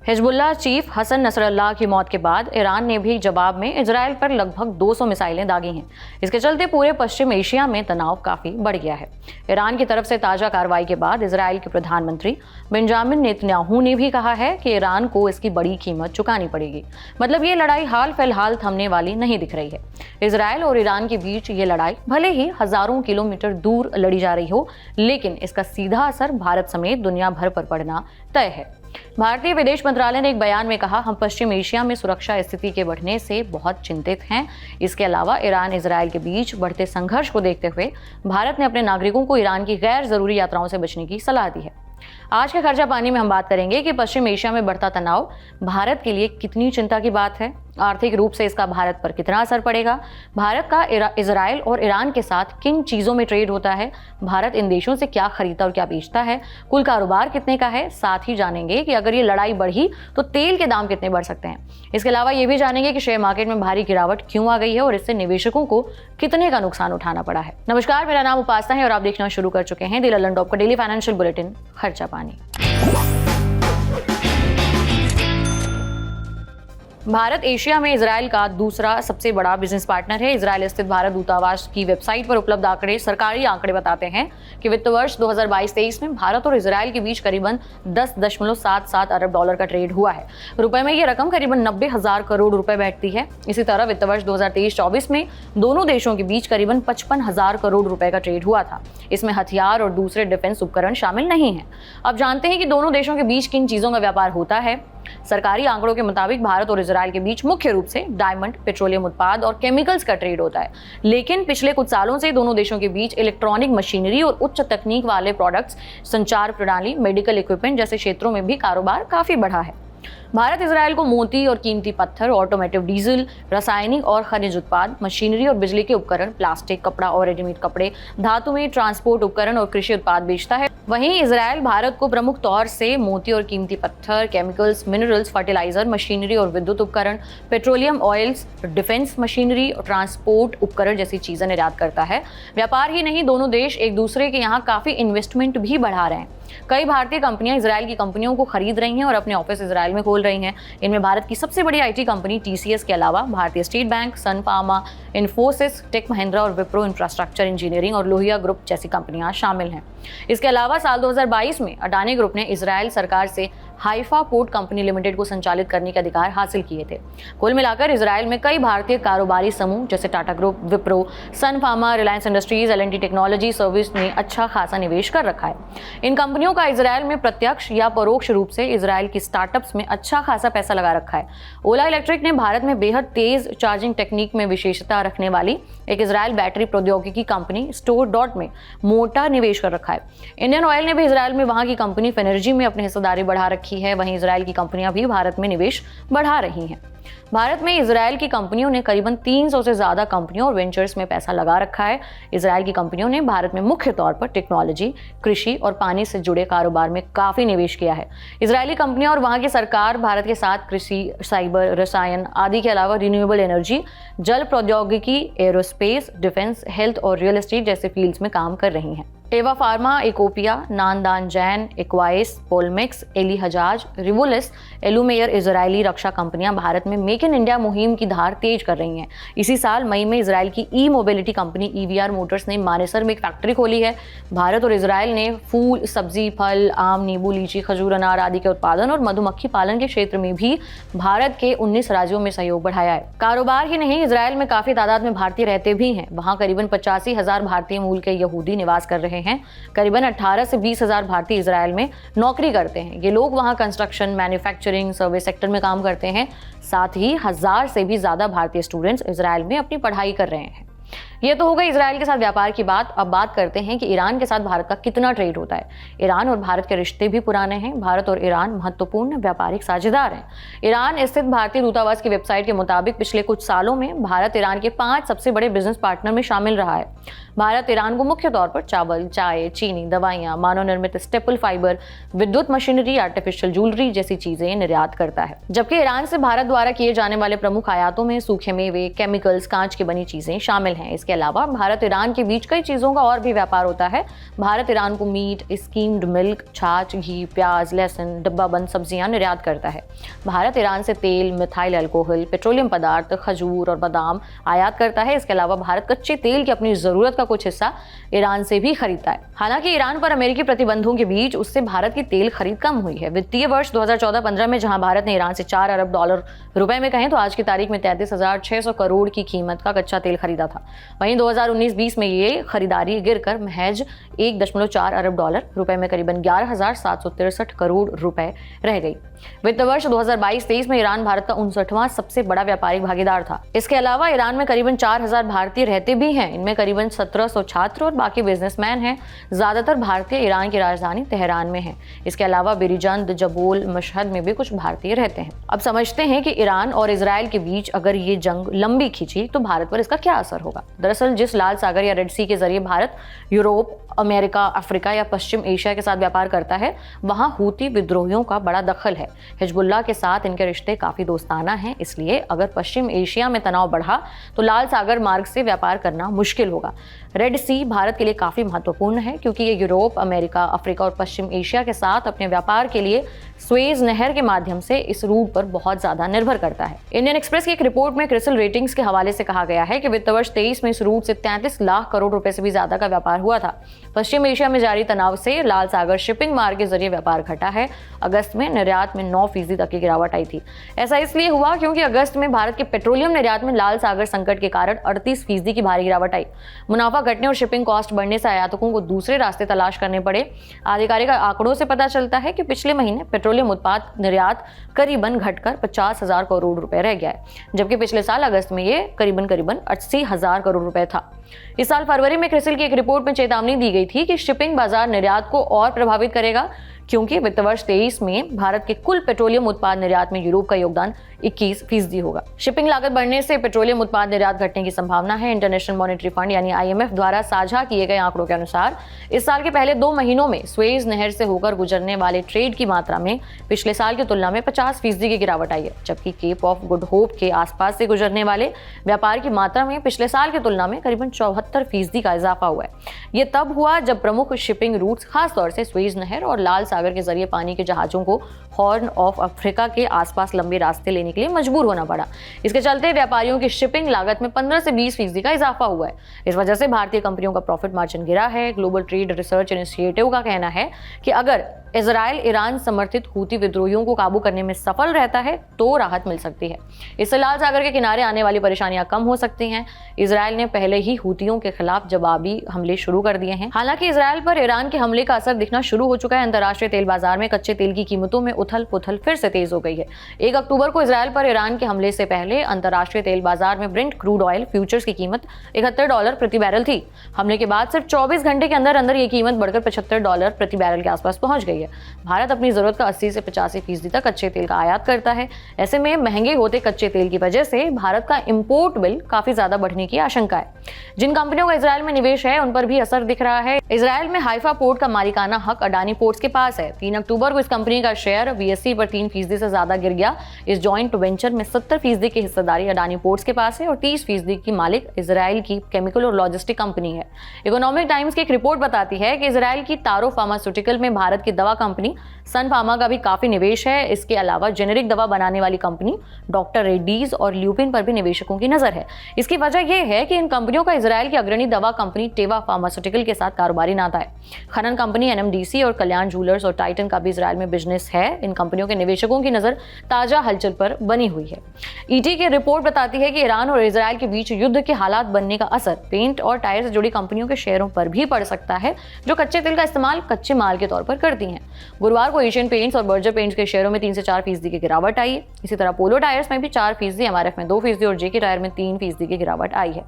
Hezbollah chief Hassan Nasrallah की मौत के बाद ईरान ने भी जवाब में इजराइल पर लगभग 200 मिसाइलें दागी हैं। इसके चलते पूरे पश्चिम एशिया में तनाव काफी बढ़ गया है। ईरान की तरफ से ताजा कार्रवाई के बाद इजराइल के प्रधानमंत्री बेंजामिन नेतन्याहू ने भी कहा है कि ईरान को इसकी बड़ी कीमत चुकानी पड़ेगी। मतलब ये लड़ाई हाल फिलहाल थमने वाली नहीं दिख रही है। इजराइल और ईरान के बीच ये लड़ाई भले ही हजारों किलोमीटर दूर लड़ी जा रही हो, लेकिन इसका सीधा असर भारत समेत दुनिया भर पर पड़ना तय है। भारतीय विदेश मंत्रालय ने एक बयान में कहा, हम पश्चिम एशिया में सुरक्षा स्थिति के बढ़ने से बहुत चिंतित हैं। इसके अलावा ईरान इजराइल के बीच बढ़ते संघर्ष को देखते हुए भारत ने अपने नागरिकों को ईरान की गैर जरूरी यात्राओं से बचने की सलाह दी है। आज के खर्चा पानी में हम बात करेंगे कि पश्चिम एशिया में बढ़ता तनाव भारत के लिए कितनी चिंता की बात है, आर्थिक रूप से इसका भारत पर कितना असर पड़ेगा, भारत का इजराइल और ईरान के साथ किन चीज़ों में ट्रेड होता है, भारत इन देशों से क्या खरीदता और क्या बेचता है, कुल कारोबार कितने का है। साथ ही जानेंगे कि अगर ये लड़ाई बढ़ी तो तेल के दाम कितने बढ़ सकते हैं। इसके अलावा ये भी जानेंगे कि शेयर मार्केट में भारी गिरावट क्यों आ गई है और इससे निवेशकों को कितने का नुकसान उठाना पड़ा है। नमस्कार, मेरा नाम उपासना है और आप देखना शुरू कर चुके हैं द लंदन टॉप का डेली फाइनेंशियल बुलेटिन खर्चा पानी। भारत एशिया में इजराइल का दूसरा सबसे बड़ा बिजनेस पार्टनर है। इजराइल स्थित भारत दूतावास की वेबसाइट पर उपलब्ध आंकड़े, सरकारी आंकड़े बताते हैं कि वित्त वर्ष 2022-23 में भारत और इजराइल के बीच करीबन 10.77 अरब डॉलर का ट्रेड हुआ है। रुपए में यह रकम करीबन 90,000 करोड़ रुपए बैठती है। इसी तरह वित्त वर्ष 2023-24 में दोनों देशों के बीच करीबन 55,000 करोड़ रुपए का ट्रेड हुआ था। इसमें हथियार और दूसरे डिफेंस उपकरण शामिल नहीं है। अब जानते हैं कि दोनों देशों के बीच किन चीजों का व्यापार होता है। सरकारी आंकड़ों के मुताबिक भारत और इजराइल के बीच मुख्य रूप से डायमंड, पेट्रोलियम उत्पाद और केमिकल्स का ट्रेड होता है। लेकिन पिछले कुछ सालों से दोनों देशों के बीच इलेक्ट्रॉनिक मशीनरी और उच्च तकनीक वाले प्रोडक्ट्स, संचार प्रणाली, मेडिकल इक्विपमेंट जैसे क्षेत्रों में भी कारोबार काफी बढ़ा है। भारत इजराइल को मोती और कीमती पत्थर, ऑटोमेटिव डीजल, रासायनिक और खनिज उत्पाद, मशीनरी और बिजली के उपकरण, प्लास्टिक, कपड़ा और रेडीमेड कपड़े, धातु में ट्रांसपोर्ट उपकरण और कृषि उत्पाद बेचता है। वहीं इजराइल भारत को प्रमुख तौर से मोती और कीमती पत्थर, केमिकल्स, मिनरल्स, फर्टिलाइजर, मशीनरी और विद्युत उपकरण, पेट्रोलियम ऑयल्स, डिफेंस मशीनरी और ट्रांसपोर्ट उपकरण जैसी चीजें निर्यात करता है। व्यापार ही नहीं, दोनों देश एक दूसरे के यहाँ काफी इन्वेस्टमेंट भी बढ़ा रहे हैं। कई भारतीय कंपनियां इजराइल की कंपनियों को खरीद रही हैं और अपने ऑफिस इजराइल में खोल रही हैं। इनमें भारत की सबसे बड़ी आईटी कंपनी टीसीएस के अलावा भारतीय स्टेट बैंक, सन फार्मा, इन्फोसिस, टेक महिंद्रा और विप्रो इंफ्रास्ट्रक्चर इंजीनियरिंग और लोहिया ग्रुप जैसी कंपनियां शामिल हैं। इसके अलावा साल 2022 में अडानी ग्रुप ने इजराइल सरकार से हाइफा पोर्ट कंपनी लिमिटेड को संचालित करने के अधिकार हासिल किए थे। कुल मिलाकर इजराइल में कई भारतीय कारोबारी समूह जैसे टाटा ग्रुप, विप्रो, सन फार्मा, रिलायंस इंडस्ट्रीज, एल&टी टेक्नोलॉजी सर्विस ने अच्छा खासा निवेश कर रखा है। इन कंपनियों का इजराइल में प्रत्यक्ष या परोक्ष रूप से इजराइल की स्टार्टअप्स में अच्छा खासा पैसा लगा रखा है। ओला इलेक्ट्रिक ने भारत में बेहद तेज चार्जिंग टेक्निक में विशेषता रखने वाली एक इजराइल बैटरी प्रौद्योगिकी कंपनी स्टोर डॉट में मोटा निवेश कर रखा है। इंडियन ऑयल ने भी इजराइल में वहां की कंपनी फिनर्जी में अपनी हिस्सेदारी बढ़ा रखी है। वहीं इजराइल की कंपनियां भी भारत में निवेश बढ़ा रही हैं। भारत में इजराइल की कंपनियों ने करीबन 300 से ज्यादा कंपनियों और वेंचर्स में पैसा लगा रखा है। इजराइल की कंपनियों ने भारत में मुख्य तौर पर टेक्नोलॉजी, कृषि और पानी से जुड़े कारोबार में काफी निवेश किया है। इजरायली कंपनियां और वहां की सरकार भारत के साथ कृषि, साइबर, रसायन आदि के अलावा रिन्यूएबल एनर्जी, जल प्रौद्योगिकी, एरोस्पेस, डिफेंस, हेल्थ और रियल एस्टेट जैसे फील्ड्स में काम कर रही हैं। टेवा फार्मा, इकोपिया, नानदान जैन, एक्वाइस, पोलमेक्स, एली हजाज, रिवोलिस, एलुमेयर इजरायली रक्षा कंपनियां भारत में मेक इन इंडिया मुहिम की धार तेज कर रही हैं। इसी साल मई में इजराइल की ई मोबिलिटी कंपनी ईवीआर मोटर्स ने मानेसर में एक फैक्ट्री खोली है। भारत और इजराइल ने फूल, सब्जी, फल, आम, नींबू, लीची, खजूर, अनार आदि के उत्पादन और मधुमक्खी पालन के क्षेत्र में भी भारत के 19 राज्यों में सहयोग बढ़ाया है। कारोबार ही नहीं, इजराइल में काफी तादाद में भारतीय रहते भी हैं। वहां करीबन 85,000 भारतीय मूल के यहूदी निवास कर रहे हैं। करीबन 18 से 20,000 भारतीय इजराइल में नौकरी करते हैं। ये लोग वहां कंस्ट्रक्शन, मैन्युफैक्चरिंग, सर्विस सेक्टर में काम करते हैं। साथ ही 1000 से भी ज्यादा भारतीय स्टूडेंट्स इजराइल में अपनी पढ़ाई कर रहे हैं। ये तो हो गई इजराइल के साथ व्यापार की बात। अब बात करते हैं कि ईरान के साथ भारत का कितना ट्रेड होता है। ईरान और भारत के रिश्ते भी पुराने हैं। भारत और ईरान महत्वपूर्ण व्यापारिक साझेदार हैं। ईरान स्थित भारतीय दूतावास की वेबसाइट के मुताबिक पिछले कुछ सालों में भारत ईरान के 5 सबसे बड़े बिजनेस पार्टनर में शामिल रहा है। भारत ईरान को मुख्य तौर पर चावल, चाय, चीनी, दवाइयां, मानव निर्मित स्टेपल फाइबर, विद्युत मशीनरी, आर्टिफिशियल ज्वेलरी जैसी चीजें निर्यात करता है। जबकि ईरान से भारत द्वारा किए जाने वाले प्रमुख आयातों में सूखे मेवे, केमिकल्स, कांच की बनी चीजें शामिल हैं। इसके अलावा भारत ईरान के बीच कई चीज़ों का और भी व्यापार होता है। भारत ईरान को मीट, स्कीम्ड मिल्क, छाछ, घी, प्याज, लहसुन, डब्बाबंद सब्जियां निर्यात करता है। भारत ईरान से तेल, मिथाइल अल्कोहल, पेट्रोलियम पदार्थ, खजूर और बादाम आयात करता है। इसके अलावा भारत कच्चे तेल की अपनी ज़रूरत का कुछ हिस्सा ईरान से भी खरीदता है। हालांकि ईरान पर अमेरिकी प्रतिबंधों के बीच उससे भारत की तेल खरीद कम हुई है। वित्तीय वर्ष 2014-15 में जहां भारत ने ईरान से 4 अरब डॉलर रुपए में कहें तो आज की तारीख में 33,600 करोड़ की कीमत का कच्चा तेल खरीदा था। वहीं 2019-20 में ये खरीदारी गिरकर महज 1.4 अरब डॉलर रुपए में करीबन 11,763 करोड़ रुपए रह गई। वित्त वर्ष 2022-23 में ईरान भारत का 59वां सबसे बड़ा व्यापारिक भागीदार था। इसके अलावा ईरान में करीबन 4,000 भारतीय रहते भी हैं। इनमें करीबन 1,700 छात्र और बाकी बिजनेसमैन हैं। ज्यादातर भारतीय ईरान की राजधानी तेहरान में हैं। इसके अलावा बिरिजंद, जबोल, मशहद में भी कुछ भारतीय रहते हैं। अब समझते हैं कि ईरान और इजराइल के बीच अगर ये जंग लंबी खींची तो भारत पर इसका क्या असर होगा। दरअसल जिस लाल सागर या रेड सी के जरिए भारत यूरोप, अमेरिका, अफ्रीका या पश्चिम एशिया के साथ व्यापार करता है, वहां हूती विद्रोहियों का बड़ा दखल है। हिजबुल्लाह के साथ इनके रिश्ते काफी दोस्ताना हैं। इसलिए अगर पश्चिम एशिया में तनाव बढ़ा तो लाल सागर मार्ग से व्यापार करना मुश्किल होगा। रेड सी भारत के लिए काफी महत्वपूर्ण है क्योंकि ये यूरोप, अमेरिका, अफ्रीका और पश्चिम एशिया के साथ अपने व्यापार के लिए स्वेज नहर के माध्यम से इस रूट पर बहुत ज्यादा निर्भर करता है। इंडियन एक्सप्रेस की एक रिपोर्ट में क्रिसिल रेटिंग्स के हवाले से कहा गया है कि वित्त वर्ष 23 में इस रूट से 33 लाख करोड़ रुपए से भी ज्यादा का व्यापार हुआ था। पश्चिम एशिया में जारी तनाव से लाल सागर शिपिंग मार्ग के जरिए व्यापार घटा है। अगस्त में निर्यात में 9% तक की गिरावट आई थी। ऐसा इसलिए हुआ क्योंकि अगस्त में भारत के पेट्रोलियम निर्यात में लाल सागर संकट के कारण 38% की भारी गिरावट आई। मुनाफा घटने और शिपिंग कॉस्ट बढ़ने से आयातकों को दूसरे रास्ते तलाश करने पड़े। आधिकारिक आंकड़ों से पता चलता है कि पिछले महीने पेट्रोलियम उत्पाद निर्यात करीबन घटकर 50,000 करोड़ रुपए रह गया है, जबकि पिछले साल अगस्त में ये करीबन 80,000 करोड़ रुपए था। इस साल फरवरी में क्रिसिल की एक रिपोर्ट में चेतावनी दी गई थी कि शिपिंग बाजार निर्यात को और प्रभावित करेगा क्योंकि वित्त वर्ष 23 में भारत के कुल पेट्रोलियम उत्पाद निर्यात में यूरोप का योगदान 21% होगा। शिपिंग लागत बढ़ने से पेट्रोलियम उत्पाद निर्यात घटने की संभावना है। इंटरनेशनल मॉनेटरी फंड यानी IMF द्वारा साझा किए गए आंकड़ों के अनुसार इस साल के पहले 2 महीनों में स्वेज नहर से होकर गुजरने वाले ट्रेड की मात्रा में पिछले साल की तुलना में 50% की गिरावट आई है, जबकि केप ऑफ गुड होप के आसपास से गुजरने वाले व्यापार की मात्रा में पिछले साल की तुलना में करीबन 74% का इजाफा हुआ है। ये तब हुआ जब प्रमुख शिपिंग रूट्स खासतौर से स्वेज नहर और लाल सागर के जरिए पानी के जहाजों को हॉर्न ऑफ अफ्रीका के आसपास लंबे रास्ते लेने के लिए मजबूर होना पड़ा। इसके चलते व्यापारियों की शिपिंग लागत में 15 से 20% का इजाफा हुआ है। इस वजह से भारतीय कंपनियों का प्रॉफिट मार्जिन गिरा है। ग्लोबल ट्रेड रिसर्च इनिशिएटिव का कहना है कि अगर इजराइल ईरान समर्थित हूती विद्रोहियों को काबू करने में सफल रहता है तो राहत मिल सकती है। इससे लाल सागर के किनारे आने वाली परेशानियां कम हो सकती हैं। इजराइल ने पहले ही हूतियों के खिलाफ जवाबी हमले शुरू कर दिए हैं। हालांकि इजराइल पर ईरान के हमले का असर दिखना शुरू हो चुका है। अंतर्राष्ट्रीय तेल बाजार में कच्चे तेल की कीमतों में उथल पुथल फिर से तेज हो गई है। 1 अक्टूबर को इजराइल पर ईरान के हमले से पहले अंतर्राष्ट्रीय तेल बाजार में ब्रेंट क्रूड ऑयल फ्यूचर्स की कीमत $71 प्रति बैरल थी। हमले के बाद सिर्फ 24 घंटे के अंदर अंदर ये कीमत बढ़कर $75 प्रति बैरल के आसपास पहुंच गई है। भारत अपनी जरूरत का 80 से 85% तक कच्चे तेल का आयात करता है। ऐसे में महंगे होते कच्चे तेल की वजह से भारत का इंपोर्ट बिल काफी ज्यादा बढ़ने की आशंका है। जिन कंपनियों का इजराइल में निवेश है उन पर भी असर दिख रहा है। इजराइल में हाइफा पोर्ट का मालिकाना हक अडानी पोर्ट्स के पास है। 3 अक्टूबर को इस कंपनी का शेयर BSE पर 3% से ज्यादा गिर गया। इस जॉइंट वेंचर में 70% की हिस्सेदारी अडानी पोर्ट्स के पास है और 30% की मालिक इजराइल की केमिकल और लॉजिस्टिक कंपनी है। इकोनॉमिक टाइम्स की एक रिपोर्ट बताती है कि इजराइल की तारो फार्मास्यूटिकल में भारत की दवा कंपनी सन फार्मा का भी काफी निवेश है। इसके अलावा जेनेरिक दवा बनाने वाली कंपनी डॉक्टर रेड्डीज और ल्यूपिन पर भी निवेशकों की नजर है। इसकी वजह यह है कि इन कंपनियों का इजराइल की अग्रणी दवा कंपनी टेवा फार्मास्यूटिकल के साथ कारोबारी नाता है। खनन कंपनी NMDC और कल्याण जूलर्स और टाइटन का भी इजराइल में बिजनेस है। इन कंपनियों के निवेशकों की नजर ताजा हलचल पर बनी हुई है। ET की रिपोर्ट बताती है कि ईरान और इजराइल के बीच युद्ध के हालात बनने का असर पेंट और टायर से जुड़ी कंपनियों के शेयरों पर भी पड़ सकता है, जो कच्चे तेल का इस्तेमाल कच्चे माल के तौर पर करती हैं। गुरुवार को एशियन पेंट्स और बर्जर पेंट्स के शेयरों में 3 से 4% की गिरावट आई है। इसी तरह पोलो टायर्स में भी 4%, MRF में 2% और JK टायर में 3% की गिरावट आई है।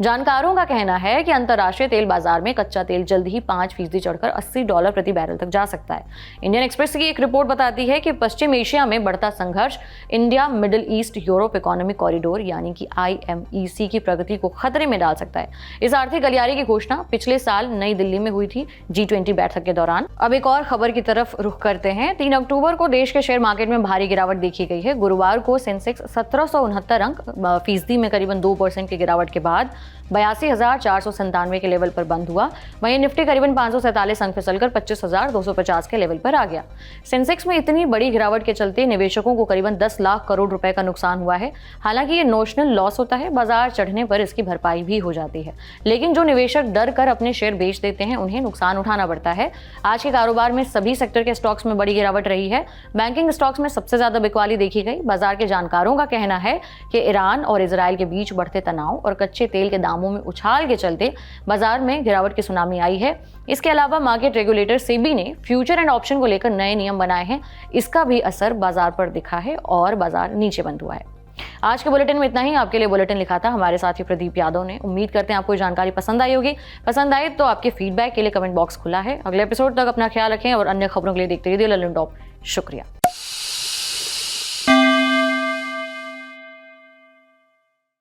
जानकारों का कहना है कि अंतर्राष्ट्रीय तेल बाजार में कच्चा तेल जल्द ही 5% चढ़कर $80 प्रति बैरल तक जा सकता है। इंडियन एक्सप्रेस की एक रिपोर्ट बताती है कि पश्चिम एशिया में बढ़ता संघर्ष India middle east Europe economic corridor यानी कि IMEC की प्रगति को खतरे में डाल सकता है। इस आर्थिक गलियारे की घोषणा पिछले साल नई दिल्ली में हुई थी G20 बैठक के दौरान। अब एक और खबर की तरफ रुख करते हैं। 3 अक्टूबर को देश के शेयर मार्केट में भारी गिरावट देखी गई है। गुरुवार को सेंसेक्स 1769 अंक फीसदी में करीबन 2% की गिरावट के बाद 82,497 के लेवल पर बंद हुआ। वहीं निफ्टी करीबन 547 अंक फिसलकर 25,250 के लेवल पर आ गया। सेंसेक्स में इतनी बड़ी गिरावट के चलते निवेशकों को करीबन 10 लाख करोड़ रुपए का नुकसान हुआ है। हालांकि ये नोशनल लॉस होता है, बाजार चढ़ने पर इसकी भरपाई भी हो जाती है, लेकिन जो निवेशक डर कर अपने शेयर बेच देते हैं उन्हें नुकसान उठाना पड़ता है। आज के कारोबार में सभी सेक्टर के स्टॉक्स में बड़ी गिरावट रही है। बैंकिंग स्टॉक्स में सबसे ज्यादा बिकवाली देखी गई। बाजार के जानकारों का कहना है कि ईरान और इजराइल के बीच बढ़ते तनाव और कच्चे तेल के दामों में उछाल के चलते बाजार में गिरावट की सुनामी आई है। इसके अलावा मार्केट रेगुलेटर सेबी ने फ्यूचर एंड ऑप्शन को लेकर नए नियम बनाए हैं। इसका भी असर बाजार पर दिखा है और बाजार नीचे बंद हुआ है। आज के बुलेटिन में इतना ही। आपके लिए बुलेटिन लिखा था हमारे साथी प्रदीप यादव ने। उम्मीद करते हैं आपको जानकारी पसंद आई होगी। पसंद आए तो आपके फीडबैक के लिए कमेंट बॉक्स खुला है। अगले एपिसोड तक अपना ख्याल रखें और अन्य खबरों के लिए देखते रहिए ललन टॉप। शुक्रिया।